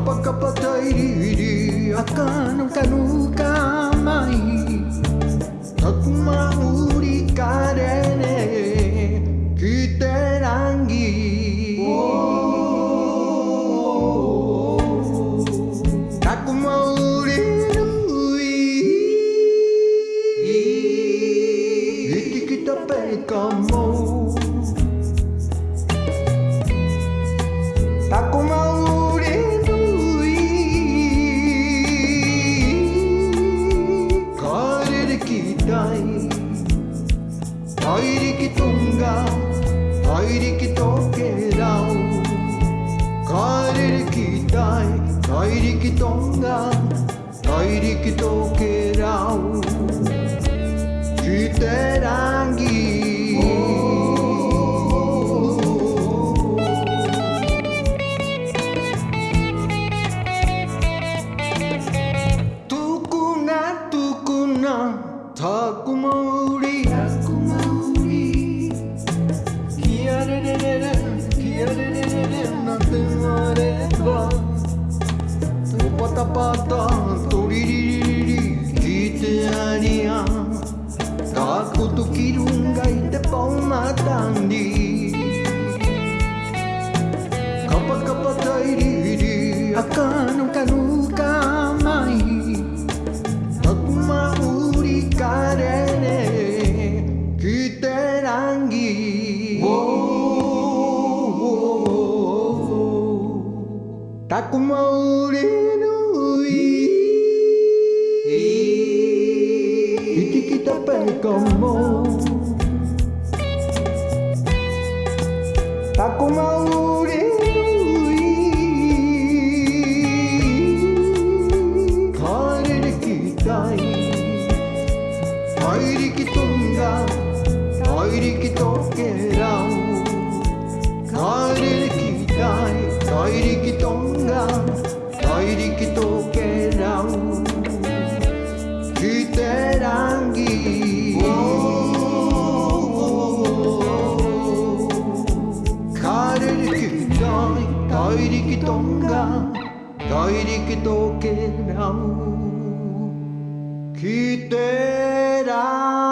Kapag-kapatay akan ang kanukamay at mauri ka rin kiterangi aku mauri nui iti kita pekamo aku mauri nui karere kitai airi kitunga airi kitokerau karere kitai airi kitunga airi kitokerau kiterangi aku mauri kiarere nanti mareba pata-pata toririri kitearia aku tu kirungay te paumatandi kapag-kapatay diri akan ang kanukamay at mauri ka rin kiterangi aku mauri nui iti kita pekamo aku mauri nui karere kitai airi kitunga airi kitokerau karere kitai airi kitunga airi kitokerau kiterangi karere kitai airi kitunga airi kitokerau kiterangi